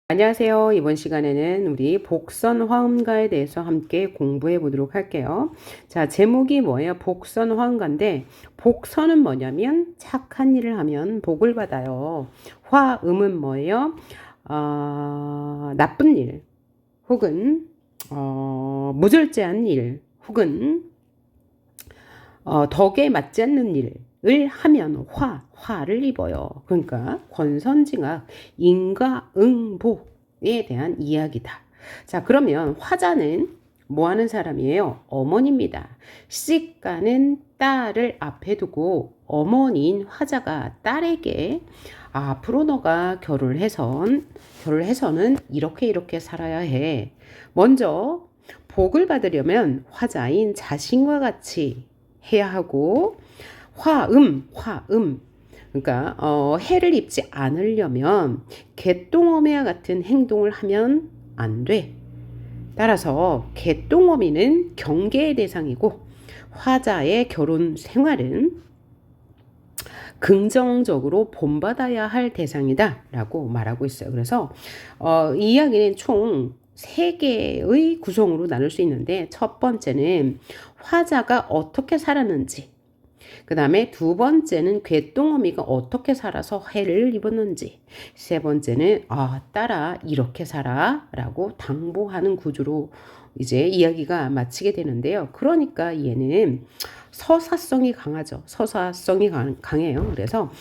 안녕하세요. 이번 시간에는 우리 복선 화음가에 대해서 함께 공부해 보도록 할게요. 자, 제목이 뭐예요? 복선 화음가인데, 복선은 뭐냐면 착한 일을 하면 복을 받아요. 화음은 뭐예요? 나쁜 일, 혹은 무절제한 일, 혹은 덕에 맞지 않는 일을 하면 화를 입어요. 그러니까 권선징악, 인과응보에 대한 이야기다. 자, 그러면 화자는 뭐 하는 사람이에요? 어머니입니다. 시집가는 딸을 앞에 두고 어머니인 화자가 딸에게 앞으로 너가 결혼을 해서는 이렇게 살아야 해. 먼저 복을 받으려면 화자인 자신과 같이 해야 하고, 화음. 그러니까 해를 입지 않으려면 개똥어미와 같은 행동을 하면 안 돼. 따라서 개똥어미는 경계의 대상이고, 화자의 결혼 생활은 긍정적으로 본받아야 할 대상이다 라고 말하고 있어요. 그래서 이 이야기는 총 3개의 구성으로 나눌 수 있는데, 첫 번째는 화자가 어떻게 살았는지, 그 다음에 두 번째는 괴똥어미가 어떻게 살아서 해를 입었는지, 세 번째는 딸아 이렇게 살아 라고 당부하는 구조로 이제 이야기가 마치게 되는데요. 그러니까 얘는 서사성이 강하죠. 서사성이 강해요. 그래서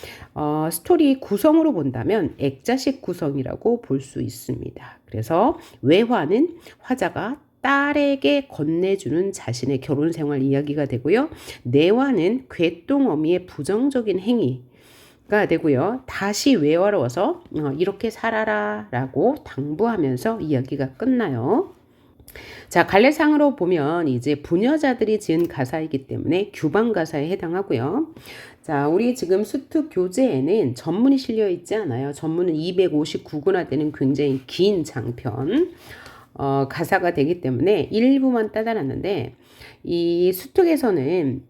스토리 구성으로 본다면 액자식 구성이라고 볼 수 있습니다. 그래서 외화는 화자가 딸에게 건네주는 자신의 결혼 생활 이야기가 되고요. 내화는 괴똥어미의 부정적인 행위가 되고요. 다시 외화로 와서 이렇게 살아라 라고 당부하면서 이야기가 끝나요. 자, 갈래상으로 보면 이제 부녀자들이 지은 가사이기 때문에 규방 가사에 해당하고요. 자, 우리 지금 수특 교재에는 전문이 실려 있지 않아요. 전문은 259구나 되는 굉장히 긴 장편 가사가 되기 때문에 일부만 따다놨는데, 이 수특에서는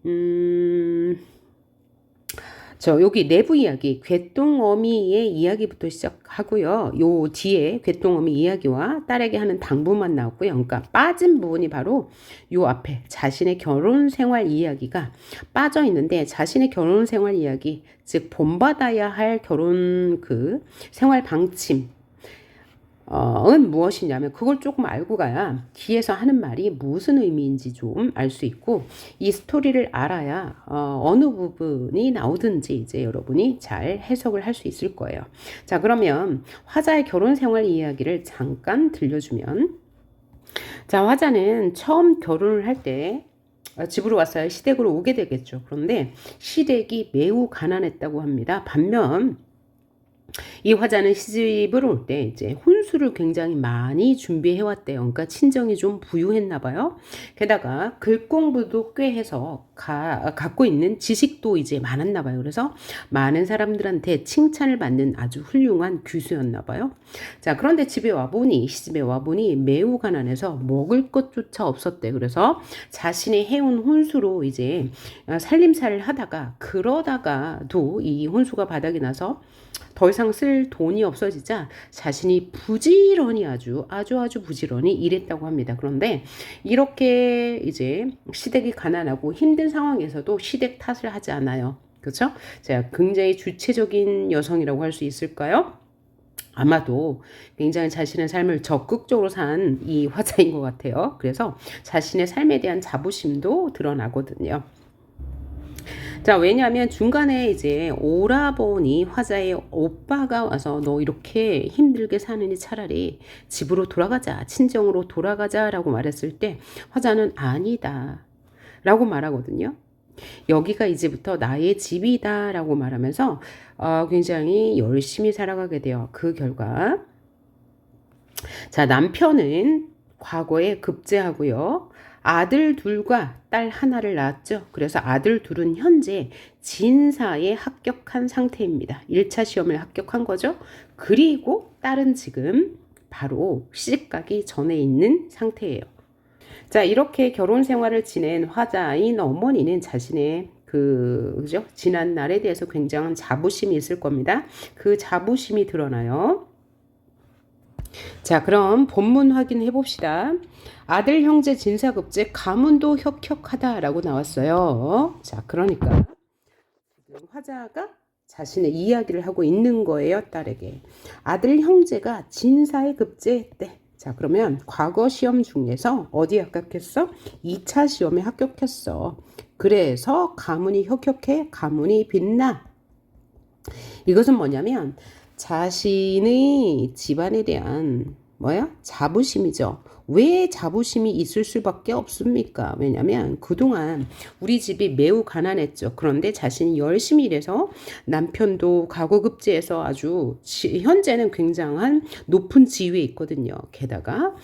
여기 내부 이야기, 괴똥어미의 이야기부터 시작하고요. 요 뒤에 괴똥어미 이야기와 딸에게 하는 당부만 나왔고요. 그러니까 빠진 부분이 바로 요 앞에 자신의 결혼 생활 이야기가 빠져 있는데, 자신의 결혼 생활 이야기, 즉 본받아야 할 결혼 생활 방침, 은 무엇이냐면 그걸 조금 알고 가야 뒤에서 하는 말이 무슨 의미인지 좀 알 수 있고, 이 스토리를 알아야 어느 부분이 나오든지 이제 여러분이 잘 해석을 할 수 있을 거예요. 자, 그러면 화자의 결혼 생활 이야기를 잠깐 들려주면, 자, 화자는 처음 결혼을 할 때 집으로 왔어요. 시댁으로 오게 되겠죠. 그런데 시댁이 매우 가난했다고 합니다. 반면 이 화자는 시집을 올 때 이제 혼수를 굉장히 많이 준비해 왔대요. 그러니까 친정이 좀 부유했나 봐요. 게다가 글 공부도 꽤 해서 갖고 있는 지식도 이제 많았나 봐요. 그래서 많은 사람들한테 칭찬을 받는 아주 훌륭한 귀수였나 봐요. 자, 그런데 시집에 와보니 매우 가난해서 먹을 것조차 없었대. 그래서 자신이 해온 혼수로 이제 살림살이를 하다가, 그러다가도 이 혼수가 바닥이 나서 더 이상 쓸 돈이 없어지자 자신이 부지런히 아주 부지런히 일했다고 합니다. 그런데 이렇게 이제 시댁이 가난하고 힘든 상황에서도 시댁 탓을 하지 않아요. 그렇죠? 자, 굉장히 주체적인 여성이라고 할 수 있을까요? 아마도 굉장히 자신의 삶을 적극적으로 산 이 화자인 것 같아요. 그래서 자신의 삶에 대한 자부심도 드러나거든요. 자, 왜냐하면 중간에 이제 오라버니 화자의 오빠가 와서 너 이렇게 힘들게 사느니 차라리 집으로 돌아가자, 친정으로 돌아가자라고 말했을 때 화자는 아니다 라고 말하거든요. 여기가 이제부터 나의 집이다 라고 말하면서 굉장히 열심히 살아가게 돼요. 그 결과, 자, 남편은 과거에 급제하고요. 아들 둘과 딸 하나를 낳았죠. 그래서 아들 둘은 현재 진사에 합격한 상태입니다. 1차 시험을 합격한 거죠. 그리고 딸은 지금 바로 시집가기 전에 있는 상태예요. 자, 이렇게 결혼 생활을 지낸 화자인 어머니는 자신의 그죠? 지난 날에 대해서 굉장한 자부심이 있을 겁니다. 그 자부심이 드러나요. 자, 그럼 본문 확인해 봅시다. 아들 형제 진사급제 가문도 혁혁하다라고 나왔어요. 자, 그러니까 지금 화자가 자신의 이야기를 하고 있는 거예요, 딸에게. 아들 형제가 진사에 급제했대. 자, 그러면 과거 시험 중에서 어디에 합격했어? 2차 시험에 합격했어. 그래서 가문이 혁혁해, 가문이 빛나. 이것은 뭐냐면 자신의 집안에 대한 뭐야? 자부심이죠. 왜 자부심이 있을 수밖에 없습니까? 왜냐면 그동안 우리 집이 매우 가난했죠. 그런데 자신이 열심히 일해서 남편도 가구급제해서 아주 현재는 굉장한 높은 지위에 있거든요. 게다가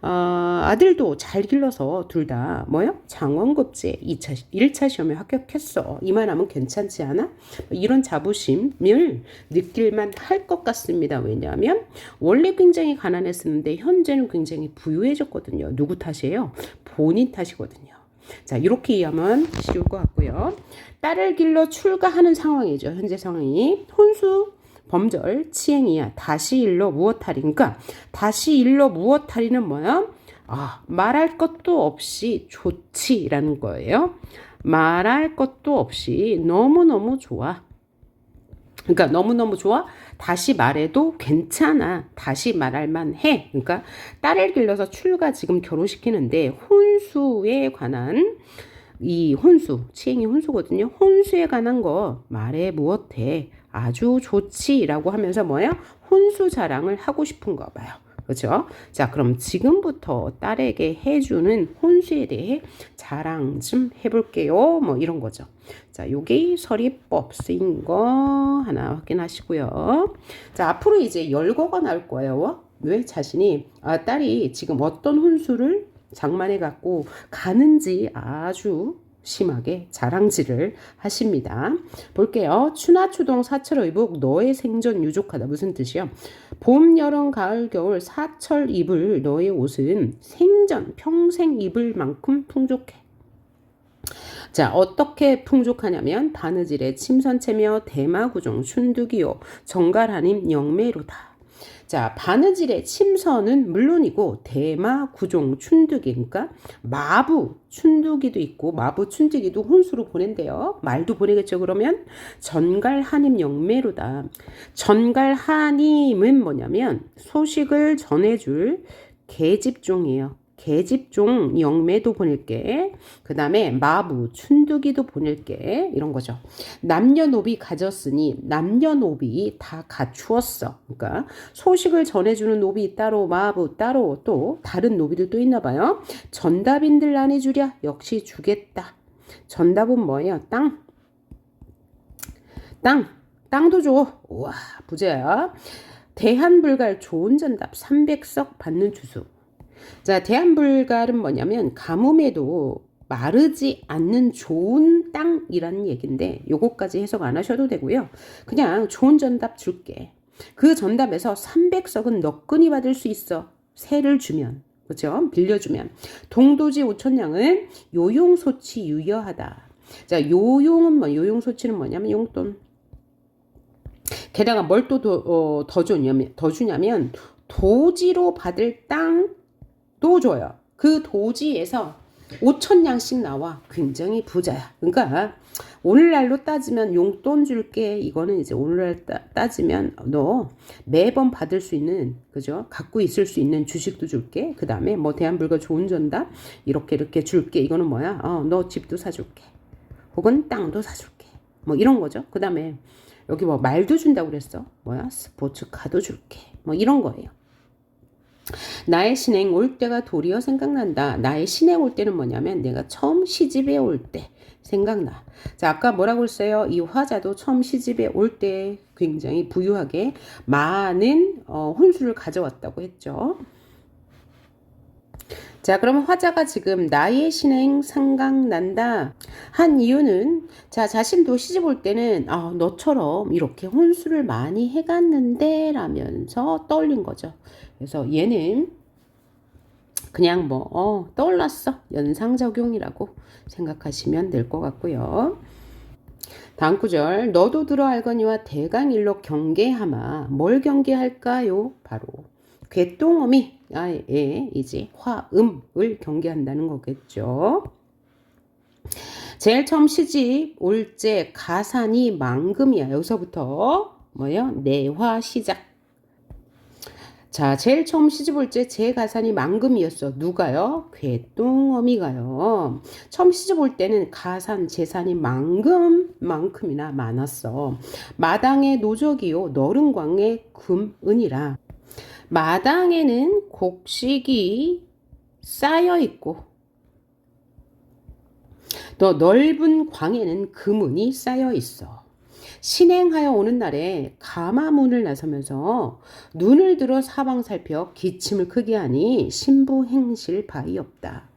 아들도 잘 길러서 둘 다 뭐요? 장원급제 1차 시험에 합격했어. 이만하면 괜찮지 않아? 이런 자부심을 느낄만 할 것 같습니다. 왜냐하면 원래 굉장히 가난했었는데 현재는 굉장히 부유해졌거든요. 누구 탓이에요? 본인 탓이거든요. 자, 이렇게 이해하면 쉬울 것 같고요. 딸을 길러 출가하는 상황이죠. 현재 상황이 혼수 범절 치행이야. 다시 일러 무엇하리니까 다시 일러 무엇하리는 뭐야? 말할 것도 없이 좋지라는 거예요. 말할 것도 없이 너무너무 좋아. 그러니까 너무너무 좋아. 다시 말해도 괜찮아. 다시 말할 만해. 그러니까 딸을 길러서 출가 지금 결혼시키는데 혼수에 관한 이 혼수, 치행이 혼수거든요. 혼수에 관한 거 말해 무엇해. 아주 좋지라고 하면서 뭐야? 혼수 자랑을 하고 싶은가 봐요. 그렇죠? 자, 그럼 지금부터 딸에게 해주는 혼수에 대해 자랑 좀 해볼게요. 뭐 이런 거죠. 자, 요게 서리법 쓰인 거 하나 확인하시고요. 자, 앞으로 이제 열거가 나올 거예요. 왜 자신이 딸이 지금 어떤 혼수를 장만해 갖고 가는지 아주 심하게 자랑질을 하십니다. 볼게요. 추나추동 사철의복 너의 생전 유족하다. 무슨 뜻이요? 봄, 여름, 가을, 겨울 사철 입을 너의 옷은 생전 평생 입을 만큼 풍족해. 자, 어떻게 풍족하냐면 바느질의 침선체며 대마구종 춘두기요 정갈하님 영매로다. 자, 바느질의 침선은 물론이고 대마, 구종, 춘두기, 그러니까 마부, 춘두기도 있고 마부, 춘두기도 혼수로 보낸대요. 말도 보내겠죠. 그러면 전갈하님 영매로다. 전갈하님은 뭐냐면 소식을 전해줄 계집종이에요. 계집종 영매도 보낼게. 그 다음에 마부, 춘두기도 보낼게. 이런 거죠. 남녀노비 가졌으니 남녀노비 다 갖추었어. 그러니까 소식을 전해주는 노비 따로 마부 따로 또 다른 노비들도 있나 봐요. 전답인들 나눠주랴. 역시 주겠다. 전답은 뭐예요? 땅. 땅도 줘. 우와 부자야. 대한불갈 좋은 전답 300석 받는 주수. 자, 대한불갈은 뭐냐면 가뭄에도 마르지 않는 좋은 땅이라는 얘기인데 요거까지 해석 안 하셔도 되고요. 그냥 좋은 전답 줄게. 그 전답에서 300석은 너끈히 받을 수 있어. 세를 주면. 그렇죠? 빌려주면. 동도지 5천냥은 요용소치 유여하다. 자, 요용은 뭐 요용소치는 뭐냐면 용돈. 게다가 뭘 또 더 주냐면 도지로 받을 땅도 줘요. 그 도지에서 5천냥씩 나와. 굉장히 부자야. 그러니까 오늘날로 따지면 용돈 줄게. 이거는 이제 오늘날 따지면 너 매번 받을 수 있는, 그죠? 갖고 있을 수 있는 주식도 줄게. 그 다음에 뭐 대한불가 좋은 전답 이렇게 줄게. 이거는 뭐야? 너 집도 사줄게. 혹은 땅도 사줄게. 뭐 이런 거죠. 그 다음에 여기 뭐 말도 준다고 그랬어. 뭐야? 스포츠카도 줄게. 뭐 이런 거예요. 나의 신행 올 때가 도리어 생각난다. 나의 신행 올 때는 뭐냐면 내가 처음 시집에 올 때 생각나. 자, 아까 뭐라고 했어요? 이 화자도 처음 시집에 올 때 굉장히 부유하게 많은 혼수를 가져왔다고 했죠. 자, 그러면 화자가 지금 나의 신행 생각난다 한 이유는 자, 자신도 시집 올 때는 너처럼 이렇게 혼수를 많이 해갔는데 라면서 떠올린 거죠. 그래서 얘는 그냥 뭐 떠올랐어. 연상작용이라고 생각하시면 될 것 같고요. 다음 구절 너도 들어 알거니와 대강일로 경계하마. 뭘 경계할까요? 바로 궤똥어미의 이제 화음을 경계한다는 거겠죠. 제일 처음 시집 올제 가산이 망금이야. 여기서부터 뭐예요? 내화 시작. 자, 제일 처음 시집 올제 제 가산이 망금이었어. 누가요? 궤똥어미가요. 처음 시집 올 때는 가산, 재산이 망금만큼이나 많았어. 마당의 노적이요 너른 광의 금은이라. 마당에는 곡식이 쌓여 있고 또 넓은 광에는 금은이 쌓여 있어. 신행하여 오는 날에 가마문을 나서면서 눈을 들어 사방 살펴 기침을 크게 하니 신부행실 바이 없다.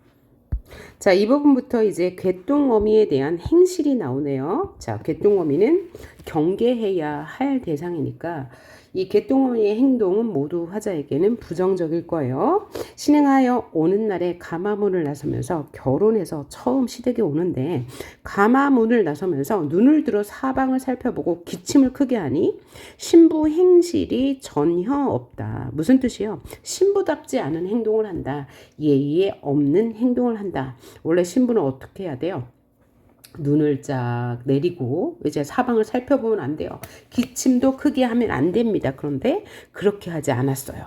자, 이 부분부터 이제 궤똥어미에 대한 행실이 나오네요. 자, 궤똥어미는 경계해야 할 대상이니까 이 궤똥어미의 행동은 모두 화자에게는 부정적일 거예요. 신행하여 오는 날에 가마문을 나서면서 결혼해서 처음 시댁에 오는데 가마문을 나서면서 눈을 들어 사방을 살펴보고 기침을 크게 하니 신부 행실이 전혀 없다. 무슨 뜻이요? 신부답지 않은 행동을 한다. 예의에 없는 행동을 한다. 원래 신부는 어떻게 해야 돼요? 눈을 쫙 내리고 이제 사방을 살펴보면 안 돼요. 기침도 크게 하면 안 됩니다. 그런데 그렇게 하지 않았어요.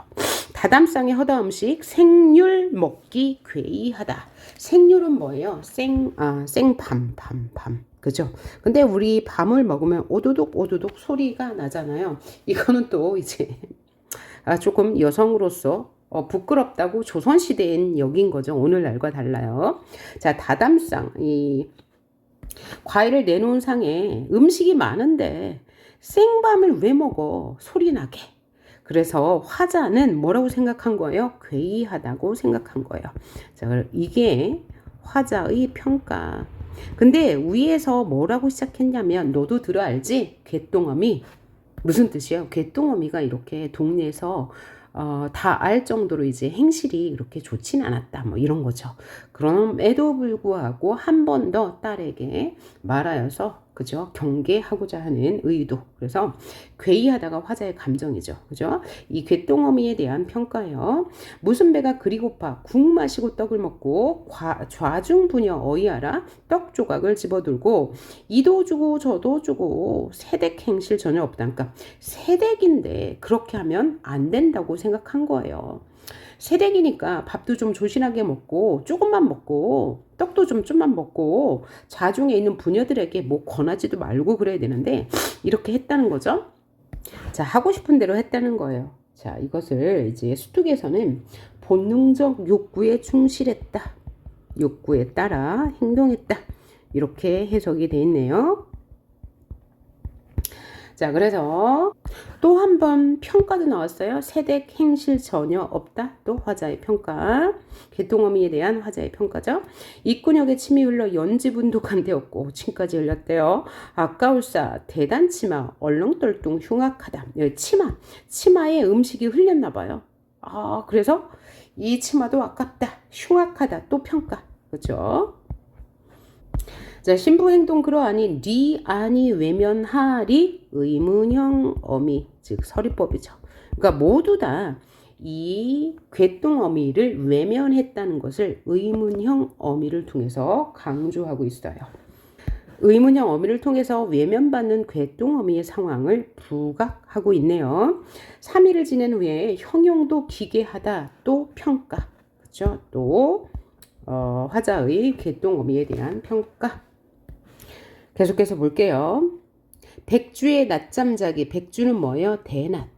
다담상의 허다 음식 생률 먹기 괴이하다. 생률은 뭐예요? 생밤. 그죠? 근데 우리 밤을 먹으면 오도독 오도독 소리가 나잖아요. 이거는 또 이제 조금 여성으로서 부끄럽다고 조선시대엔 여긴 거죠. 오늘날과 달라요. 자, 다담상 이 과일을 내놓은 상에 음식이 많은데 생밤을 왜 먹어? 소리 나게. 그래서 화자는 뭐라고 생각한 거예요? 괴이하다고 생각한 거예요. 자, 이게 화자의 평가. 근데 위에서 뭐라고 시작했냐면 너도 들어 알지? 궤똥어미. 무슨 뜻이에요? 궤똥어미가 이렇게 동네에서 다 알 정도로 이제 행실이 이렇게 좋진 않았다. 뭐 이런 거죠. 그럼에도 불구하고 한 번 더 딸에게 말하여서 그죠? 경계하고자 하는 의도. 그래서 괴이하다가 화자의 감정이죠. 그죠? 이 궤똥어미에 대한 평가예요. 무슨 배가 그리 고파 국 마시고 떡을 먹고 좌중부녀 어이하라 떡 조각을 집어들고 이도 주고 저도 주고 세댁 행실 전혀 없다. 그러니까 세댁인데 그렇게 하면 안 된다고 생각한 거예요. 세댁이니까 밥도 좀 조신하게 먹고 조금만 먹고 떡도 좀만 먹고 자중에 있는 부녀들에게 뭐 권하지도 말고 그래야 되는데 이렇게 했다는 거죠. 자, 하고 싶은 대로 했다는 거예요. 자, 이것을 이제 수특에서는 본능적 욕구에 충실했다. 욕구에 따라 행동했다. 이렇게 해석이 돼 있네요. 자, 그래서 또 한 번 평가도 나왔어요. 세댁 행실 전혀 없다. 또 화자의 평가. 궤똥어미에 대한 화자의 평가죠. 입구역에 침이 흘러 연지분독한 데였고 침까지 흘렸대요. 아까울사 대단치마 얼렁떨뚱 흉악하다. 여기 치마에 음식이 흘렸나 봐요. 그래서 이 치마도 아깝다. 흉악하다. 또 평가. 그렇죠? 자, 신부 행동 그러하니 리 아니 외면하리 의문형 어미 즉 서리법이죠. 그러니까 모두 다 이 궤똥어미를 외면했다는 것을 의문형 어미를 통해서 강조하고 있어요. 의문형 어미를 통해서 외면받는 궤똥어미의 상황을 부각하고 있네요. 3일을 지낸 후에 형용도 기괴하다 또 평가. 그렇죠? 또 화자의 궤똥어미에 대한 평가. 계속해서 볼게요. 백주의 낮잠자기. 백주는 뭐예요? 대낮.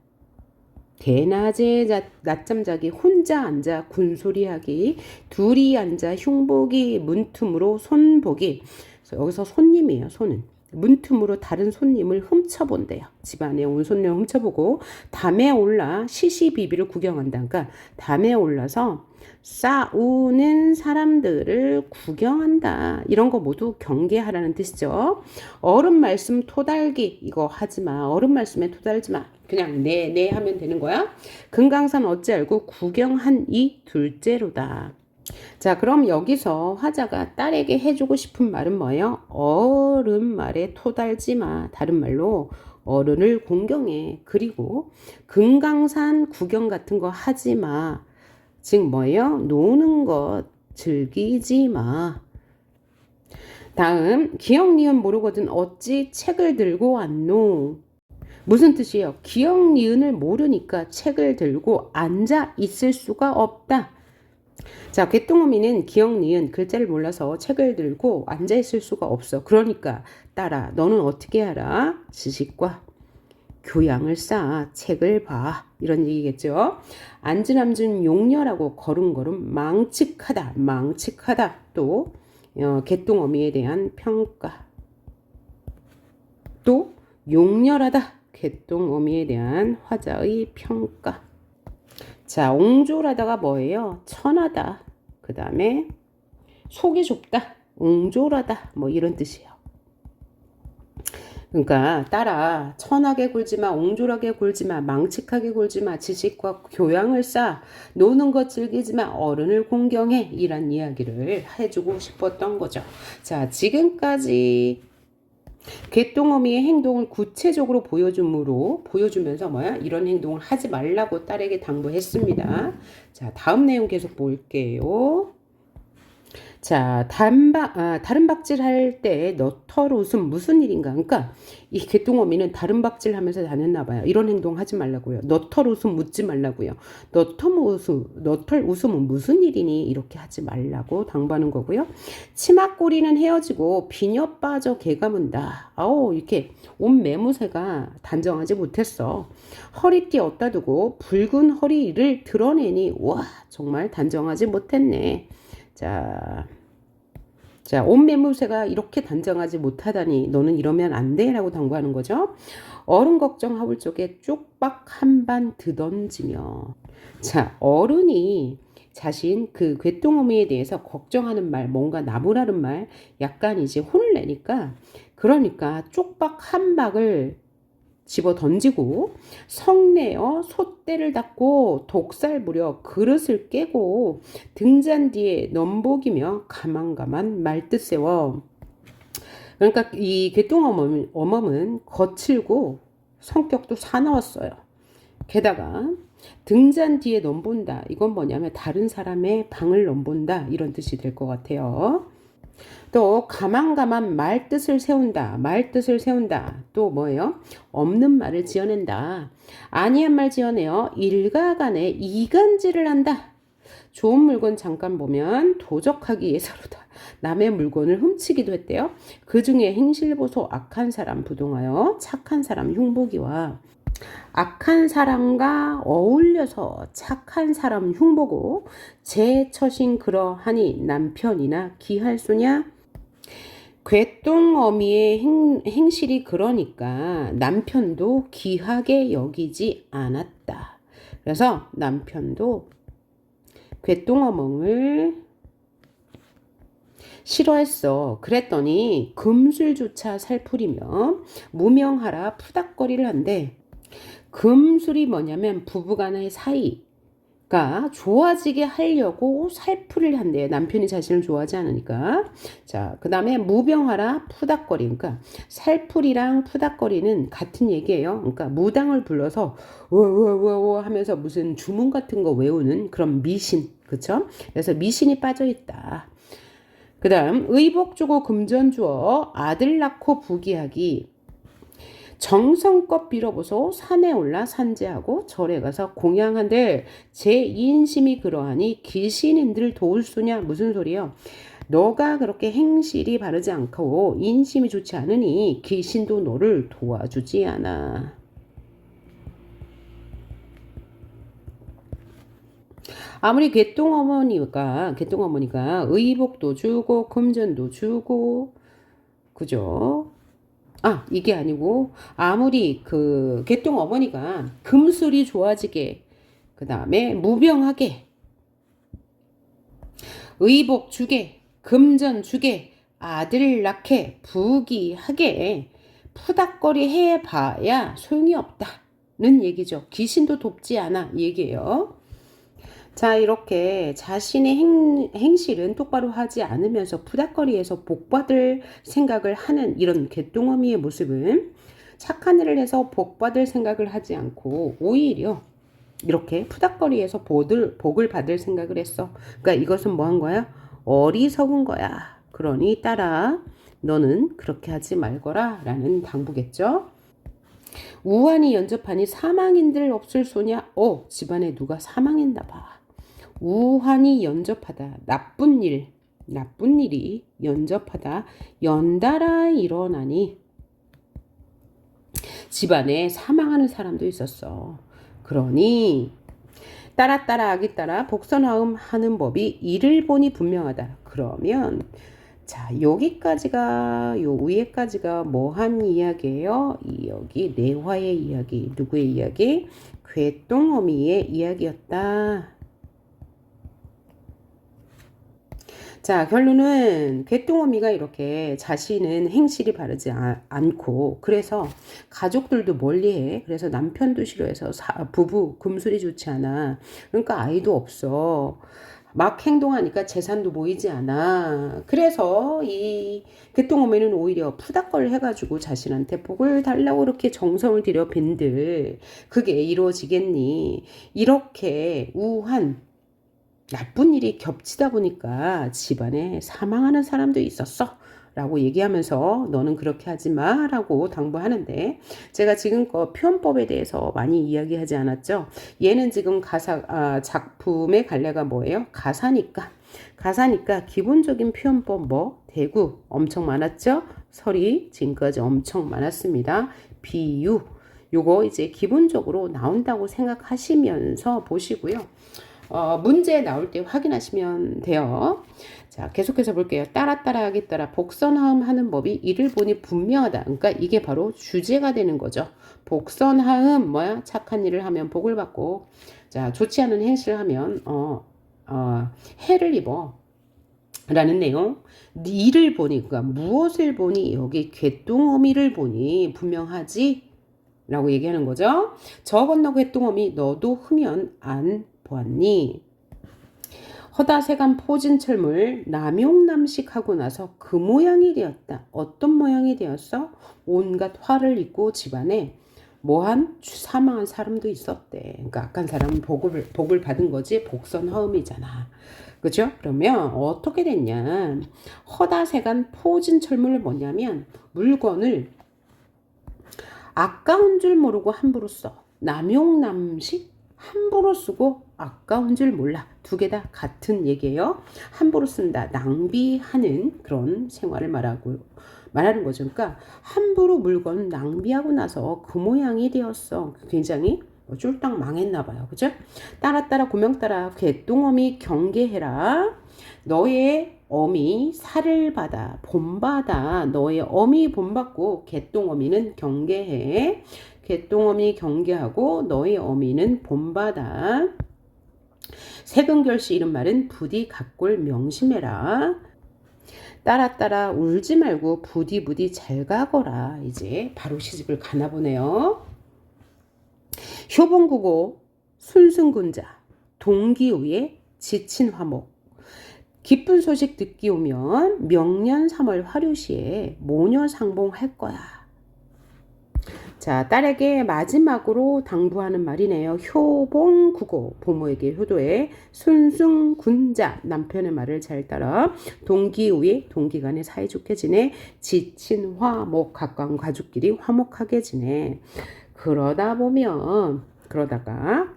대낮에 낮잠 자기, 혼자 앉아 군소리하기, 둘이 앉아 흉보기, 문틈으로 손보기. 여기서 손님이에요. 손은 문틈으로 다른 손님을 훔쳐본대요. 집안에 온 손님을 훔쳐보고 담에 올라 시시비비를 구경한다. 그러니까 담에 올라서 싸우는 사람들을 구경한다. 이런 거 모두 경계하라는 뜻이죠. 어른 말씀 토달기 이거 하지마. 어른 말씀에 토달지마. 그냥 네 하면 되는 거야. 금강산 어찌 알고 구경한 이 둘째로다. 자, 그럼 여기서 화자가 딸에게 해주고 싶은 말은 뭐예요? 어른 말에 토달지마. 다른 말로 어른을 공경해. 그리고 금강산 구경 같은 거 하지 마. 즉 뭐예요? 노는 것 즐기지 마. 다음 기역 니은 모르거든 어찌 책을 들고 왔노. 무슨 뜻이에요? 기역 니은을 모르니까 책을 들고 앉아 있을 수가 없다. 자, 궤동어미는 기역 니은 글자를 몰라서 책을 들고 앉아 있을 수가 없어. 그러니까 따라 너는 어떻게 하라? 지식과 교양을 쌓아 책을 봐. 이런 얘기겠죠. 안진함준 용렬하고 걸음걸음 망측하다. 망측하다. 또 궤동어미에 대한 평가. 또 용렬하다. 궤동어미에 대한 화자의 평가. 자, 옹졸하다가 뭐예요? 천하다. 그 다음에 속이 좁다. 옹졸하다. 뭐 이런 뜻이에요. 그러니까 따라 천하게 굴지마, 옹졸하게 굴지마, 망측하게 굴지마, 지식과 교양을 쌓아, 노는 것 즐기지마, 어른을 공경해. 이란 이야기를 해주고 싶었던 거죠. 자, 지금까지 궤동어미의 행동을 구체적으로 보여주면서 뭐야? 이런 행동을 하지 말라고 딸에게 당부했습니다. 자, 다음 내용 계속 볼게요. 자, 다른 박질 할 때 너털 웃음 무슨 일인가? 그러니까 이 궤동어미는 다른 박질 하면서 다녔나 봐요. 이런 행동 하지 말라고요. 너털 웃음 묻지 말라고요. 너털 웃음은 무슨 일이니? 이렇게 하지 말라고 당부하는 거고요. 치마꼬리는 헤어지고 비녀 빠져 개가 문다. 아우, 이렇게 옷 매무새가 단정하지 못했어. 허리띠 어디다 두고 붉은 허리를 드러내니 와, 정말 단정하지 못했네. 자, 옷 매무새가 이렇게 단정하지 못하다니 너는 이러면 안 돼 라고 당부하는 거죠. 어른 걱정 하울 쪽에 쪽박 한 반 드던지며. 자, 어른이 자신 그 궤동어미에 대해서 걱정하는 말, 뭔가 나무라는 말, 약간 이제 혼을 내니까 그러니까 쪽박 한 박을 집어 던지고 성내어 솥대를 닫고 독살 부려 그릇을 깨고 등잔 뒤에 넘복이며 가만가만 말뜻 세워. 그러니까 이 궤동어멈은 거칠고 성격도 사나웠어요. 게다가 등잔 뒤에 넘본다. 이건 뭐냐면 다른 사람의 방을 넘본다. 이런 뜻이 될 것 같아요. 또 가만가만 말뜻을 세운다. 또 뭐예요? 없는 말을 지어낸다. 아니한 말 지어내어 일가간에 이간질을 한다. 좋은 물건 잠깐 보면 도적하기 예사로다. 남의 물건을 훔치기도 했대요. 그 중에 행실보소 악한 사람 부동하여 착한 사람 흉보기와 악한 사람과 어울려서 착한 사람 흉보고 제 처신 그러하니 남편이나 기할 소냐? 궤동어미의 행실이 그러니까 남편도 귀하게 여기지 않았다. 그래서 남편도 궤동어멍을 싫어했어. 그랬더니 금술조차 살풀이며 무명하라 푸닥거리를 한대. 금술이 뭐냐면 부부간의 사이가 좋아지게 하려고 살풀이를 한대요. 남편이 자신을 좋아하지 않으니까. 자, 그 다음에 무병하라 푸닥거리. 그러니까 살풀이랑 푸닥거리는 같은 얘기예요. 그러니까 무당을 불러서 워워워워 하면서 무슨 주문 같은 거 외우는 그런 미신. 그쵸? 그래서 미신이 빠져 있다. 그 다음 의복 주고 금전 주어 아들 낳고 부귀하기. 정성껏 빌어보소 산에 올라 산제하고 절에 가서 공양한들 제 인심이 그러하니 귀신인들 도울 수냐. 무슨 소리요? 너가 그렇게 행실이 바르지 않고 인심이 좋지 않으니 귀신도 너를 도와주지 않아. 아무리 궤동어머니가 의복도 주고 금전도 주고 그죠? 아, 이게 아니고 아무리 그 궤동어머니가 금술이 좋아지게 그 다음에 무병하게 의복 주게 금전 주게 아들 낳게 부귀하게 푸닥거리 해봐야 소용이 없다는 얘기죠. 귀신도 돕지 않아 얘기예요. 자, 이렇게 자신의 행실은 똑바로 하지 않으면서 푸닥거리에서 복받을 생각을 하는 이런 궤동어미의 모습은 착한 일을 해서 복 받을 생각을 하지 않고 오히려 이렇게 푸닥거리에서 복을 받을 생각을 했어. 그러니까 이것은 뭐 한 거야? 어리석은 거야. 그러니 따라 너는 그렇게 하지 말거라 라는 당부겠죠. 우환이 연접하니 사망인들 없을 소냐? 집안에 누가 사망했나 봐. 우환이 연접하다. 나쁜 일이 연접하다. 연달아 일어나니 집안에 사망하는 사람도 있었어. 그러니 따라 악이 따라 복선화음 하는 법이 이를 보니 분명하다. 그러면 자, 여기까지가 요 위에까지가 뭐한 이야기예요? 여기 내화의 이야기. 누구의 이야기? 괴똥어미의 이야기였다. 자, 결론은 괴똥어미가 이렇게 자신은 행실이 바르지 않고 그래서 가족들도 멀리해. 그래서 남편도 싫어해서 부부 금술이 좋지 않아. 그러니까 아이도 없어. 막 행동하니까 재산도 모이지 않아. 그래서 이 괴똥어미는 오히려 푸닥걸 해가지고 자신한테 복을 달라고 이렇게 정성을 들여 빈들 그게 이루어지겠니? 이렇게 우한 나쁜 일이 겹치다 보니까 집안에 사망하는 사람도 있었어 라고 얘기하면서 너는 그렇게 하지 마 라고 당부하는데 제가 지금껏 표현법에 대해서 많이 이야기하지 않았죠. 얘는 지금 작품의 갈래가 뭐예요? 가사니까 기본적인 표현법 대구 엄청 많았죠. 설이 지금까지 엄청 많았습니다. 비유 요거 이제 기본적으로 나온다고 생각하시면서 보시고요. 문제 나올 때 확인하시면 돼요. 자, 계속해서 볼게요. 따라 하기 따라 복선하음 하는 법이 이를 보니 분명하다. 그러니까 이게 바로 주제가 되는 거죠. 복선하음 뭐야? 착한 일을 하면 복을 받고 자, 좋지 않은 행실을 하면 해를 입어. 라는 내용. 이를 보니 그러니까 무엇을 보니 여기 괴똥어미를 보니 분명하지? 라고 얘기하는 거죠. 저 건너 괴똥어미 너도 흡연 안 보았니? 허다세간 포진철물 남용남식하고 나서 그 모양이 되었다. 어떤 모양이 되었어? 온갖 화를 입고 집안에 사망한 사람도 있었대. 그러니까 악한 사람은 복을 받은 거지 복선허음이잖아. 그죠? 그러면 어떻게 됐냐? 허다세간 포진철물을 뭐냐면 물건을 아까운 줄 모르고 함부로 써. 남용남식 함부로 쓰고 아까운 줄 몰라. 두 개 다 같은 얘기예요. 함부로 쓴다. 낭비하는 그런 생활을 말하는 거죠. 그러니까 함부로 물건 낭비하고 나서 그 모양이 되었어. 굉장히 쫄딱 망했나 봐요. 그죠? 따라 고명 따라 괴똥어미 경계해라. 너의 어미 살을 받아 본받아. 너의 어미 본받고 괴똥어미는 경계해. 괴똥어미 경계하고 너의 어미는 본받아. 세근결시 이런 말은 부디 각골 명심해라. 따라 울지 말고 부디 잘 가거라. 이제 바로 시집을 가나 보네요. 효봉국오 순승군자 동기우에 지친 화목 기쁜 소식 듣기 오면 명년 3월 화류시에 모녀 상봉할 거야. 자, 딸에게 마지막으로 당부하는 말이네요. 효봉국오 부모에게 효도해 순승군자 남편의 말을 잘 따라 동기우에 동기간에 사이좋게 지내 지친 화목 가까운 가족끼리 화목하게 지내. 그러다가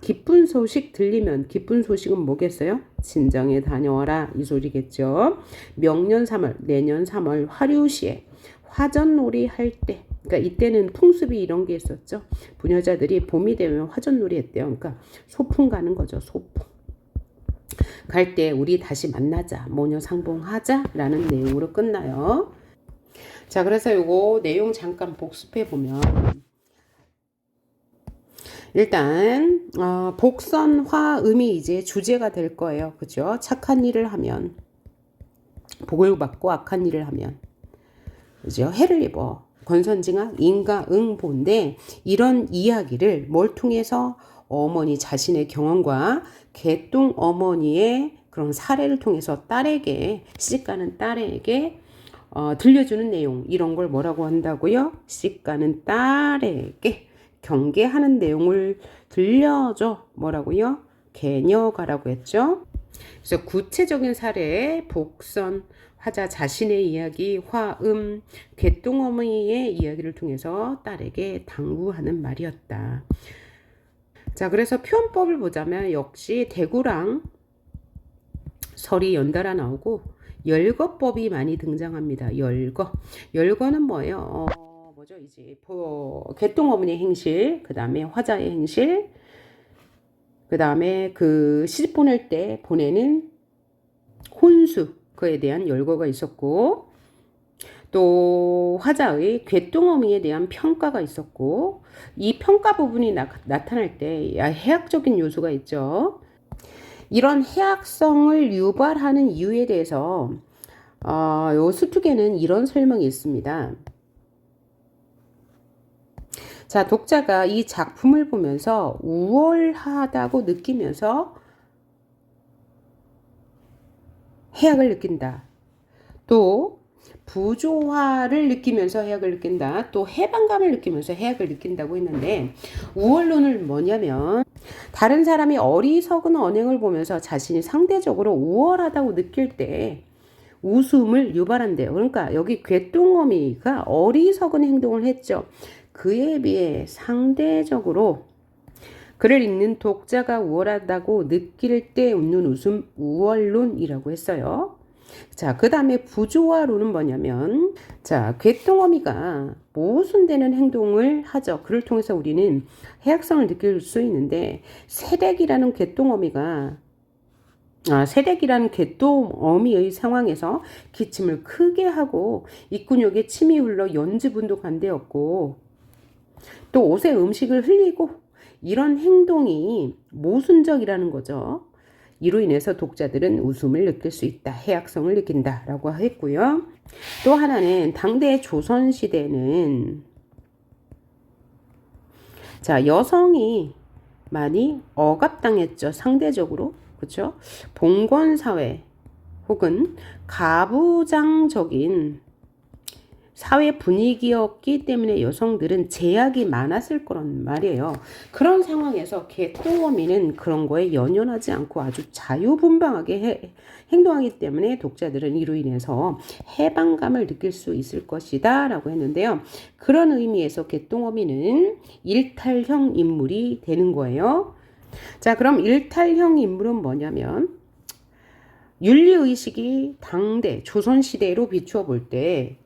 기쁜 소식 들리면 기쁜 소식은 뭐겠어요? 친정에 다녀와라 이 소리겠죠. 명년 3월 내년 3월 화류시에 화전놀이 할 때 그러니까 이때는 풍습이 이런 게 있었죠. 부녀자들이 봄이 되면 화전놀이 했대요. 그러니까 소풍 가는 거죠. 소풍. 갈 때 우리 다시 만나자. 모녀 상봉하자 라는 내용으로 끝나요. 자, 그래서 요거 내용 잠깐 복습해 보면 일단 복선화음이 이제 주제가 될 거예요. 그죠? 착한 일을 하면 복을 받고 악한 일을 하면 그죠? 해를 입어. 권선징악 인가응보인데 이런 이야기를 뭘 통해서 어머니 자신의 경험과 괴똥 어머니의 그런 사례를 통해서 딸에게 시집가는 딸에게 들려주는 내용 이런 걸 뭐라고 한다고요? 시가는 딸에게 경계하는 내용을 들려줘. 뭐라고요? 개녀가라고 했죠. 그래서 구체적인 사례, 복선, 화자 자신의 이야기, 화음, 궤동어머니의 이야기를 통해서 딸에게 당부하는 말이었다. 자, 그래서 표현법을 보자면 역시 대구랑 설이 연달아 나오고 열거법이 많이 등장합니다. 열거는 뭐예요? 뭐죠? 이제 궤동어머니의 행실, 그 다음에 화자의 행실, 그 다음에 그 시집 보낼 때 보내는 혼수, 그에 대한 열거가 있었고, 또 화자의 궤동어미에 대한 평가가 있었고, 이 평가 부분이 나타날 때 해학적인 요소가 있죠. 이런 해학성을 유발하는 이유에 대해서 요 수특에는 이런 설명이 있습니다. 자, 독자가 이 작품을 보면서 우월하다고 느끼면서 해악을 느낀다. 또 부조화를 느끼면서 해악을 느낀다. 또 해방감을 느끼면서 해악을 느낀다고 했는데, 우월론은 뭐냐면 다른 사람이 어리석은 언행을 보면서 자신이 상대적으로 우월하다고 느낄 때 웃음을 유발한대요. 그러니까 여기 궤동어미가 어리석은 행동을 했죠. 그에 비해 상대적으로 글을 읽는 독자가 우월하다고 느낄 때 웃는 웃음, 우월론이라고 했어요. 자, 그 다음에 부조화론은 뭐냐면, 자, 궤동어미가 모순되는 행동을 하죠. 그를 통해서 우리는 해악성을 느낄 수 있는데, 세댁이라는 궤동어미의 상황에서 기침을 크게 하고 입구역에 침이 흘러 연지분도 간대었고, 또 옷에 음식을 흘리고 이런 행동이 모순적이라는 거죠. 이로 인해서 독자들은 웃음을 느낄 수 있다. 해악성을 느낀다라고 했고요. 또 하나는 당대 조선시대는 자, 여성이 많이 억압당했죠. 상대적으로. 그렇죠? 봉건사회 혹은 가부장적인 사회 분위기였기 때문에 여성들은 제약이 많았을 거란 말이에요. 그런 상황에서 궤동어미는 그런 거에 연연하지 않고 아주 자유분방하게 행동하기 때문에 독자들은 이로 인해서 해방감을 느낄 수 있을 것이다 라고 했는데요. 그런 의미에서 궤동어미는 일탈형 인물이 되는 거예요. 자, 그럼 일탈형 인물은 뭐냐면 윤리의식이 당대 조선시대로 비추어 볼 때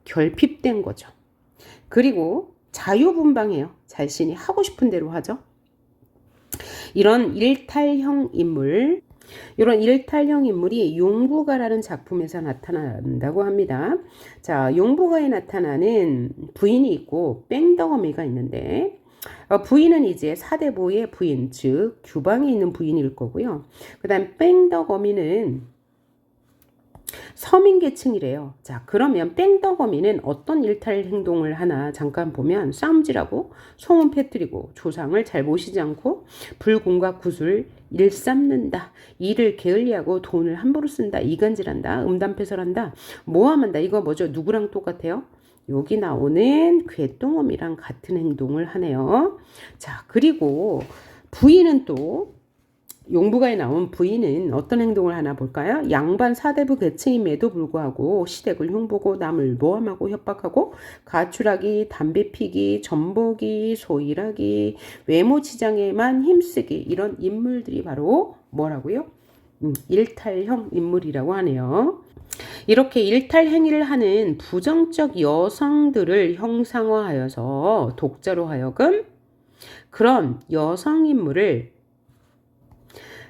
결핍된 거죠. 그리고 자유분방해요. 자신이 하고 싶은 대로 하죠. 이런 일탈형 인물이 용부가라는 작품에서 나타난다고 합니다. 자, 용부가에 나타나는 부인이 있고 뺑덕어미가 있는데, 부인은 이제 사대부의 부인, 즉 규방에 있는 부인일 거고요. 그 다음 뺑덕어미는 서민계층이래요. 자, 그러면 뺑덕어미는 어떤 일탈 행동을 하나 잠깐 보면 싸움질하고 소문 패뜨리고 조상을 잘 모시지 않고 불공과 구술 일삼는다. 일을 게을리하고 돈을 함부로 쓴다. 이간질한다. 음담패설한다. 모함한다. 이거 뭐죠? 누구랑 똑같아요? 여기 나오는 궤동어미랑 같은 행동을 하네요. 자, 그리고 부인은 또 용부가에 나온 부인은 어떤 행동을 하나 볼까요? 양반 사대부 계층임에도 불구하고 시댁을 흉보고 남을 모함하고 협박하고 가출하기, 담배 피기, 전보기, 소일하기, 외모지장에만 힘쓰기 이런 인물들이 바로 뭐라고요? 일탈형 인물이라고 하네요. 이렇게 일탈 행위를 하는 부정적 여성들을 형상화하여서 독자로 하여금 그런 여성 인물을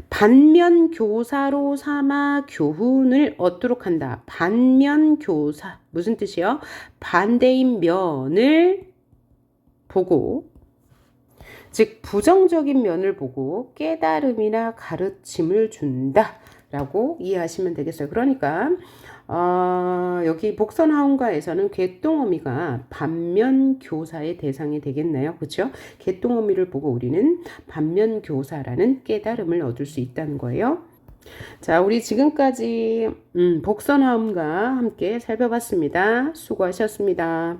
반면교사로 삼아 교훈을 얻도록 한다. 반면교사 무슨 뜻이요? 반대인 면을 보고 즉 부정적인 면을 보고 깨달음이나 가르침을 준다 라고 이해하시면 되겠어요. 그러니까 여기 복선하운가에서는 궤동어미가 반면교사의 대상이 되겠나요? 그렇죠? 궤동어미를 보고 우리는 반면교사라는 깨달음을 얻을 수 있다는 거예요. 자, 우리 지금까지 복선화음과 함께 살펴봤습니다. 수고하셨습니다.